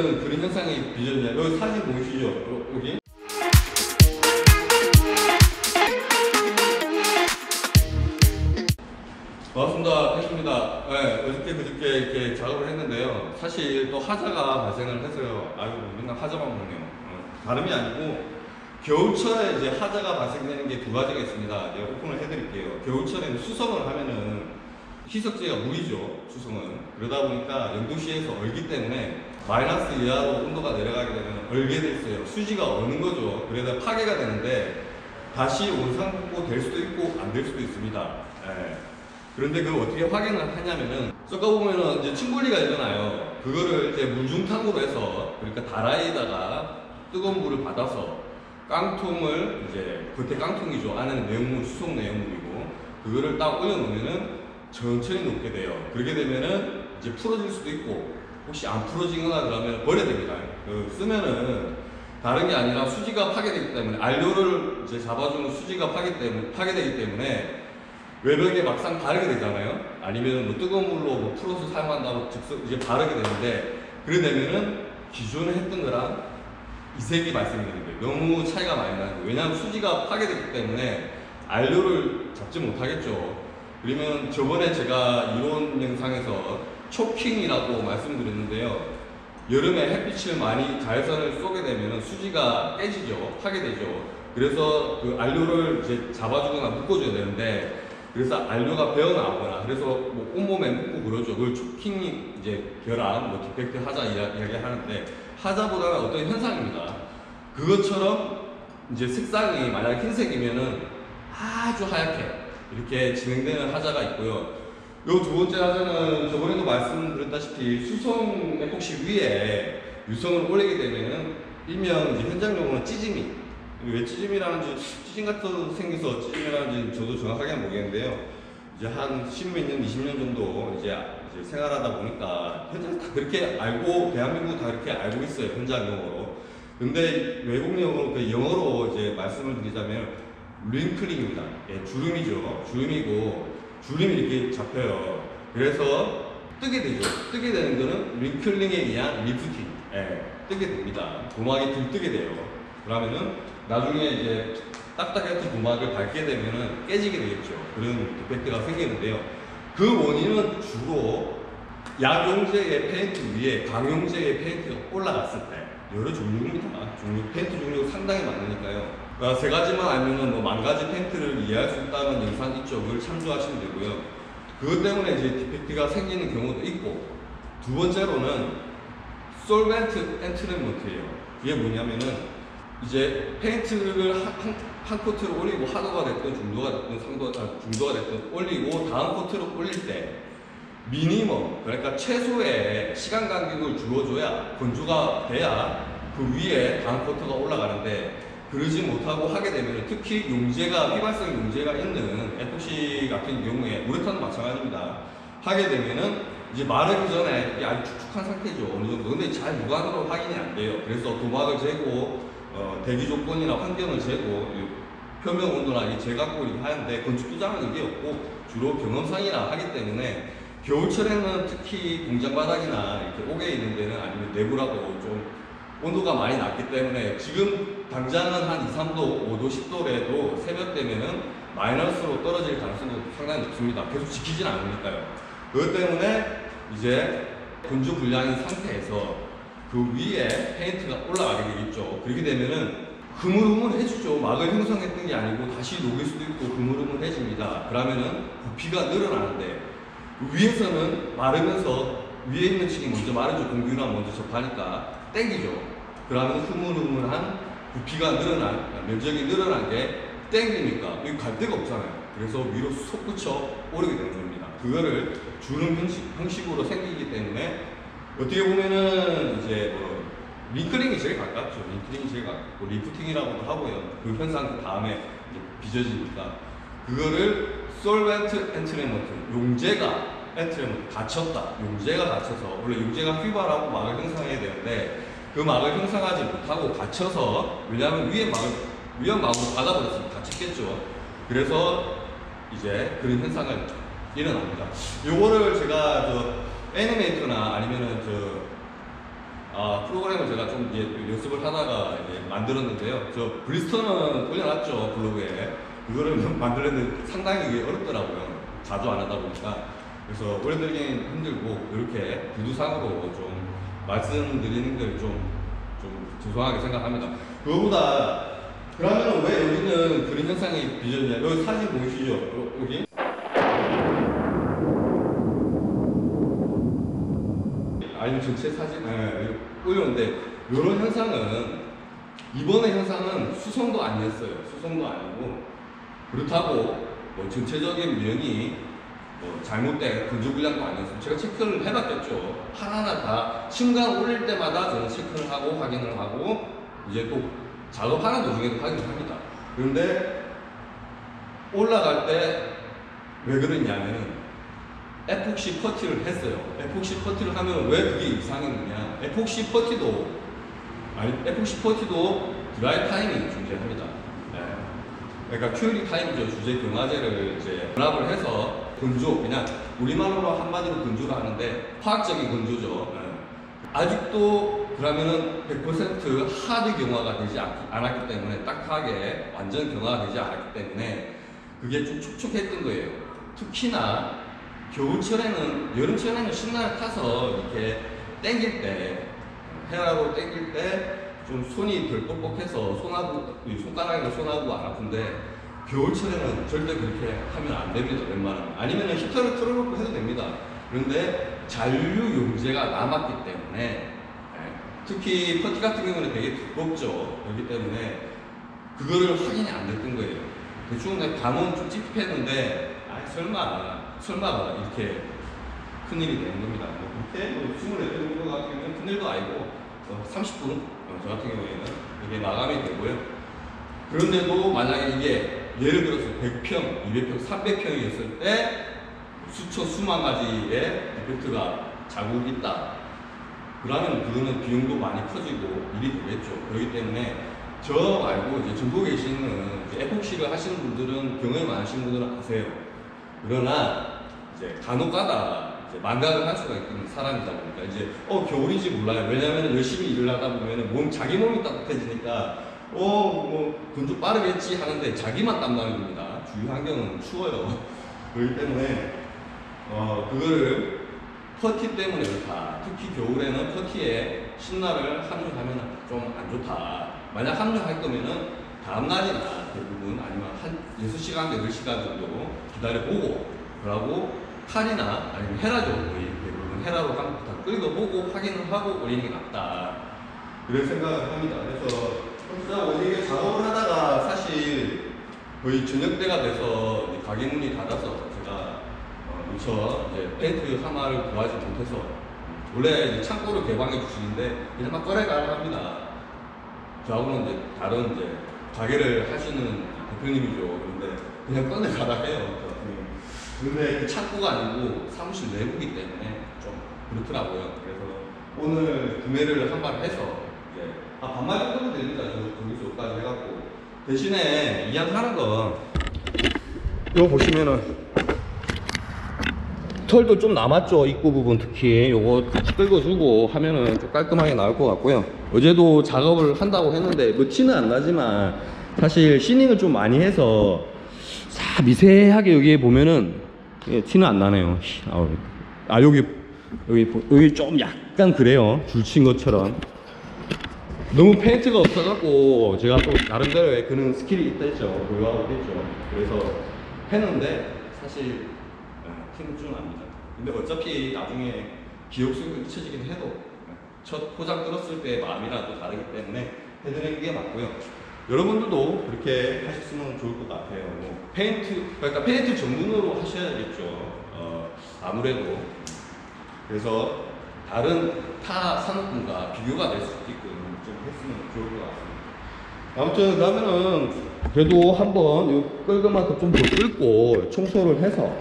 어떤 그런 현상이 빚어지냐. 여기 사진 보이시죠? 여기. 반갑습니다. 팬입니다. 네, 어저께 그저께 이렇게 작업을 했는데요. 사실 또 하자가 발생을 해서요. 아유, 맨날 하자만 먹네요. 다름이 아니고 겨울철에 이제 하자가 발생되는 게 두 가지가 있습니다. 이제 오픈을 해드릴게요. 겨울철에는 수성을 하면은 희석제가 물이죠. 수성은. 그러다 보니까 영도시에서 얼기 때문에 마이너스 이하로 온도가 내려가게 되면 얼게 돼 있어요. 수지가 어는 거죠. 그래서 파괴가 되는데 다시 원상복구 될 수도 있고 안 될 수도 있습니다. 네. 그런데 그걸 어떻게 확인을 하냐면은 섞어보면은 이제 침분리가 있잖아요. 그거를 이제 물중탕으로 해서 그러니까 다라이에다가 뜨거운 물을 받아서 깡통을 이제 겉에 깡통이죠. 안에는 내용물, 수속 내용물이고 그거를 딱 올려놓으면은 천천히 녹게 돼요. 그렇게 되면은 이제 풀어질 수도 있고 혹시 안 풀어지거나 그러면 버려야 됩니다. 쓰면은 다른 게 아니라 수지가 파괴되기 때문에 안료를 이제 잡아주는 수지가 파괴되기 때문에 외벽에 막상 바르게 되잖아요. 아니면 뭐 뜨거운 물로 뭐 풀어서 사용한다고 즉석 이제 바르게 되는데 그래 되면은 기존에 했던 거랑 이색이 발생이 되는 거예요. 너무 차이가 많이 나는 거예요. 왜냐하면 수지가 파괴되기 때문에 안료를 잡지 못하겠죠. 그러면 저번에 제가 이론 영상에서 초킹이라고 말씀드렸는데요. 여름에 햇빛을 많이 자외선을 쏘게 되면 수지가 깨지죠. 파괴되죠. 그래서 그 안료를 이제 잡아주거나 묶어줘야 되는데 그래서 안료가 배어나오거나 그래서 뭐 온몸에 묻고 그러죠. 그걸 초킹이 이제 결함, 뭐 디펙트 하자 이야기하는데 하자보다는 어떤 현상입니다. 그것처럼 이제 색상이 만약 흰색이면은 아주 하얗게 이렇게 진행되는 하자가 있고요. 요 두 번째 하자는 저번에도 말씀드렸다시피 수성 에폭시 위에 유성을 올리게 되면은 일명 이제 현장 용어는 찌짐이. 왜 찌짐이라는지, 찌짐 같은 생겨서 찌짐이라는지 저도 정확하게는 모르겠는데요. 이제 한 10몇 년, 20년 정도 이제 생활하다 보니까 현장 다 그렇게 알고, 대한민국 다 그렇게 알고 있어요. 현장 용어로. 근데 외국 용어로, 그 영어로 이제 말씀을 드리자면 링클링입니다. 예, 주름이죠. 주름이고, 주름이 이렇게 잡혀요. 그래서 뜨게 되죠. 뜨게 되는 거는 링클링에 의한 리프팅. 예, 뜨게 됩니다. 도막이 들뜨게 돼요. 그러면은 나중에 이제 딱딱했던 도막을 밟게 되면은 깨지게 되겠죠. 그런 디펙트가 생기는데요. 그 원인은 주로 약용제의 페인트 위에 강용제의 페인트가 올라갔을 때 여러 종류입니다. 페인트 종류가 상당히 많으니까요. 세 가지만 알면은 뭐 만 가지 페인트를 이해할 수 있다는 영상 있죠. 그걸 참조하시면 되고요. 그것 때문에 이제 디펙트가 생기는 경우도 있고 두 번째로는 솔벤트 엔트리먼트예요. 그게 뭐냐면은 이제 페인트를 한 코트를 올리고 하도가 됐든 중도가 됐든 중도가 됐든 올리고 다음 코트를 올릴 때 미니멈 그러니까 최소의 시간 간격을 주어줘야 건조가 돼야 그 위에 다음 코트가 올라가는데 그러지 못하고 하게 되면 특히 용제가 휘발성 용제가 있는 에폭시 같은 경우에 우레탄도 마찬가지입니다. 하게 되면은 이제 마르기 전에 이게 아주 축축한 상태죠. 어느 정도. 근데 잘 무관으로 확인이 안 돼요. 그래서 도막을 재고 대기 조건이나 환경을 재고 표면 온도나 이 재갖고 이렇게 하는데 건축기장은 이게 없고 주로 경험상이나 하기 때문에 겨울철에는 특히 공장 바닥이나 이렇게 옥에 있는 데는 아니면 내부라도 좀 온도가 많이 낮기 때문에 지금 당장은 한 2, 3도, 5도, 10도래도 새벽 되면은 마이너스로 떨어질 가능성도 상당히 높습니다. 계속 지키진 않으니까요. 그것 때문에 이제 건조 불량인 상태에서 그 위에 페인트가 올라가게 되겠죠. 그렇게 되면은 흐물흐물해지죠. 막을 형성했던 게 아니고 다시 녹일 수도 있고 흐물흐물해집니다. 그러면은 부피가 늘어나는데 위에서는 마르면서 위에 있는 층이 먼저 마르죠. 공기랑 먼저 접하니까 땡기죠. 그러면 흐물흐물한 부피가 늘어난 면적이 늘어난 게 땡기니까 여기 갈 데가 없잖아요. 그래서 위로 쏙 붙여 오르게 되는 겁니다. 그거를 주름 형식으로 생기기 때문에 어떻게 보면은 이제 뭐 링클링이 제일 가깝죠. 링클링이 제일 가깝고 리프팅이라고도 하고요. 그 현상 그 다음에 이제 빚어지니까 그거를 솔벤트 엔트리먼트 용제가 엔트리먼트 갇혔다. 용제가 갇혀서 원래 용제가 휘발하고 막을 형성해야 되는데 그 막을 형성하지 못하고 갇혀서 왜냐하면 위에 막으로 닫아버렸으면 갇혔겠죠. 그래서 이제 그런 현상을 일어납니다. 요거를 제가 애니메이터나 아니면은 프로그램을 제가 좀 이제 연습을 하다가 이제 만들었는데요. 저 브리스톤은 올려놨죠, 블로그에. 그거를 만들었는데 상당히 이게 어렵더라고요. 자주 안 하다 보니까. 그래서 올려드리긴 힘들고, 이렇게 구두상으로 좀 말씀드리는 걸 좀 죄송하게 생각합니다. 그거보다, 그러면 왜 여기는 그런 현상이 빚어지냐. 여기 사진 보이시죠? 여기? 아니면 전체 사진? 네, 올렸는데, 이런 현상은, 이번의 현상은 수성도 아니었어요. 수성도 아니고, 그렇다고, 뭐 전체적인 면이 잘못된 건조불량도 아니었어요. 제가 체크를 해봤겠죠. 하나하나 다 층간 올릴 때마다 저는 체크를 하고 확인을 하고 이제 또 작업하는 도중에도 확인을 합니다. 그런데 올라갈 때 왜 그러냐면 에폭시 퍼티를 했어요. 에폭시 퍼티를 하면 왜 그게 이상했느냐. 에폭시 퍼티도 드라이 타임이 존재합니다. 네. 그러니까 큐리 타임이죠. 주제 경화제를 이제 혼합을 해서 건조, 그냥 우리말로 한마디로 건조를 하는데 화학적인 건조죠. 네. 아직도 그러면은 100% 하드 경화가 되지 않았기 때문에 딱하게 완전 경화가 되지 않았기 때문에 그게 좀 촉촉했던 거예요. 특히나 겨울철에는, 여름철에는 신나를 타서 이렇게 당길 때, 헤라로 당길 때 좀 손이 덜 뻑뻑해서 손가락이나 손하고 안 아픈데 겨울철에는 절대 그렇게 하면 안 됩니다. 웬만하면. 아니면 히터를 틀어놓고 해도 됩니다. 그런데 잔류 용제가 남았기 때문에, 특히 퍼티 같은 경우는 되게 두껍죠. 그렇기 때문에 그거를 확인이 안 됐던 거예요. 대충 감은 좀 찝찝했는데 설마 이렇게 큰일이 되는 겁니다. 그렇게 28분 정도 같은 경우는 큰일도 아니고 30분 저 같은 경우에는 이게 마감이 되고요. 그런데도 만약에 이게 예를 들어서 100평, 200평, 300평이었을 때 수만 가지의 디펙트가 자국이 있다. 그러면 그거는 비용도 많이 커지고 일이 되겠죠. 그렇기 때문에 저 말고 이제 전국에 계시는 에폭시를 하시는 분들은, 경험이 많으신 분들은 아세요. 그러나 이제 간혹가다 망각을 할 수가 있는 사람이다 보니까 이제 겨울인지 몰라요. 왜냐면 열심히 일을 하다 보면은 자기 몸이 따뜻해지니까 뭐 건조 빠르겠지 하는데 자기만 땀나는 겁니다. 주위 환경은 추워요. 그렇기 때문에 그거를 퍼티 때문에 그렇다. 특히 겨울에는 퍼티에 신나를 함유하면 좀 안 좋다. 만약 함유할 거면은 다음날이나 대부분 아니면 한 6시간, 8시간 정도 기다려보고, 그러고 칼이나 아니면 헤라죠. 거의 대부분 헤라로 한번 다 긁어보고 확인을 하고 올리는 게 낫다. 그런 생각을 합니다. 그래서 진짜 원래 작업을 하다가 사실 거의 저녁 때가 돼서 가게 문이 닫아서 제가 이제 페인트 하나를 구하지 못해서, 원래 이제 창고를 개방해 주시는데 그냥 막 꺼내가라 합니다. 저하고는 이제 다른 이제 가게를 하시는 대표님이죠. 그런데 그냥 꺼내가라 해요. 근데 그 창고가 아니고 사무실 내부이기 때문에 좀 그렇더라고요. 그래서 오늘 구매를 한 번 해서 이제 반말 정도면 됩니다. 저기서 여기까지 해갖고, 대신에 이야기하는 건 이거 보시면은 털도 좀 남았죠. 입구 부분 특히 요거 긁어주고 하면은 좀 깔끔하게 나올 것 같고요. 어제도 작업을 한다고 했는데 뭐 티는 안 나지만 사실 시닝을 좀 많이 해서 미세하게 여기에 보면은 티는 안 나네요. 여기 좀 약간 그래요. 줄친 것처럼. 너무 페인트가 없어갖고 제가 또 나름대로의 그런 스킬이 있다했죠. 보유하고 있죠. 그래서 했는데 사실 티는 좀 납니다. 근데 어차피 나중에 기억속에 잊혀지긴 해도 첫 포장 들었을 때의 마음이랑 또 다르기 때문에 해드리는 게 맞고요. 여러분들도 그렇게 하셨으면 좋을 것 같아요. 그러니까 페인트 전문으로 하셔야겠죠. 아무래도. 그래서 다른 타 산업군과 비교가 될 수 있게끔 좀 했으면 좋을 것 같습니다. 아무튼 그러면은 그래도 한번 이 끓을 만큼 좀 더 끓고 청소를 해서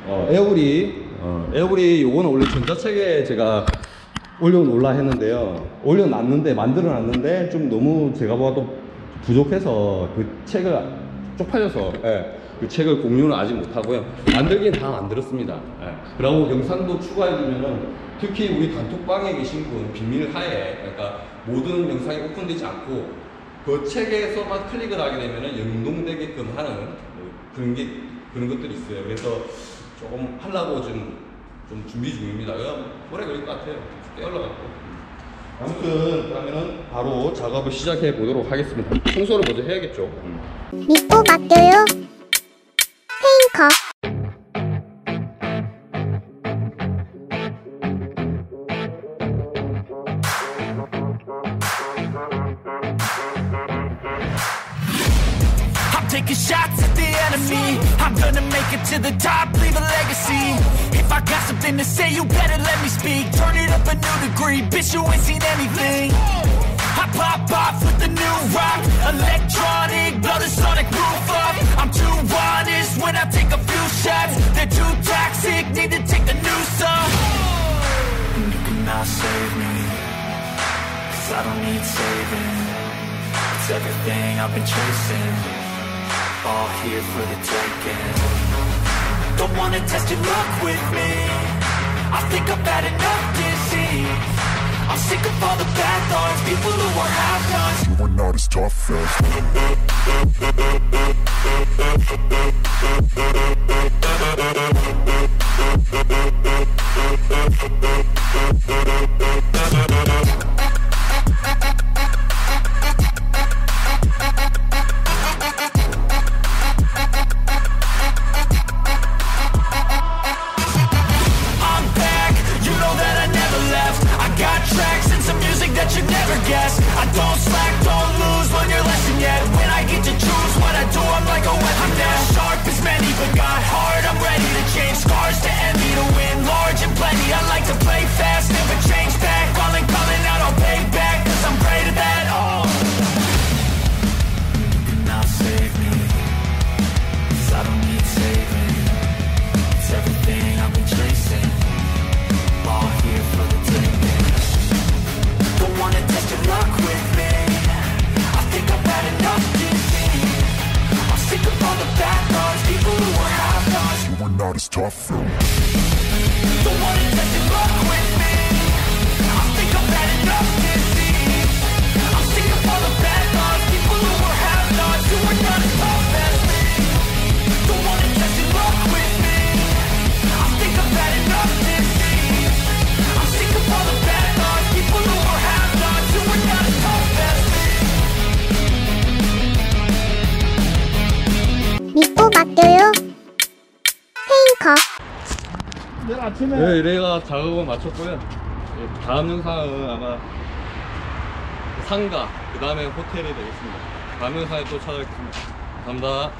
에어블이 요거는 원래 전자책에 제가 올려놓으려 했는데요. 만들어놨는데 좀 너무 제가 봐도 부족해서 그 책을 쪽팔려서 그 책을 공유는 아직 못하고요. 만들긴 다 만들었습니다. 예. 그리고 영상도 추가해주면은 특히 우리 단톡방에 계신 분 비밀 하에 그러니까 모든 영상이 오픈되지 않고 그 책에서만 클릭을 하게 되면은 연동되게끔 하는 그런 것들이 있어요. 그래서 조금 하려고 좀 준비 중입니다. 오래 걸릴 것 같아요. 꽤 올라갔고. 아무튼 그러면은 바로 작업을 시작해 보도록 하겠습니다. 청소를 먼저 해야겠죠. 믿고 맡겨요. 페인커. Taking shots at the enemy. I'm gonna make it to the top, leave a legacy. If I got something to say, you better let me speak. Turn it up a new degree, bitch, you ain't seen anything. I pop off with the new rock, electronic, blow the sonic roof up. I'm too honest when I take a few shots. They're too toxic, need to take the noose off. And you cannot save me, 'cause I don't need saving. It's everything I've been chasing, all here for the taking. Don't wanna test your luck with me, I think I've had enough disease. I'm sick of all the bad thoughts, people who are half-nots. You are not as tough as you never guess. I don't slack, don't lose, learn your lesson yet. When I get to choose what I do, I'm like a weapon. I'm not sharp as many, but got hard, I'm ready to change. Scars to envy, to win large and plenty. I like to play fast, never change back. Calling out, I'll pay back, 'cause I'm great at that. Oh, you cannot save me, 'cause I don't need saving. It's everything I've been chasing, all here for the taking. Don't wanna test your luck with me, I think I've had enough disease. I'm sick of all the bad thoughts, people who are half-nots. You are not as tough. Don't wanna test your luck with me, I think I've had enough disease. I'm sick of all the bad thoughts, people who are half-nots. You are not as tough as me. Don't wanna test your luck with me, I think I've had enough disease. I'm sick of all the bad thoughts, people who are half-nots. You are not as tough as me. 믿고 맡겨요. 페인커. 네, 이래가 작업을 마쳤고요. 예, 다음 영상은 아마 상가, 그 다음에 호텔이 되겠습니다. 다음 영상에 또 찾아뵙겠습니다. 감사합니다.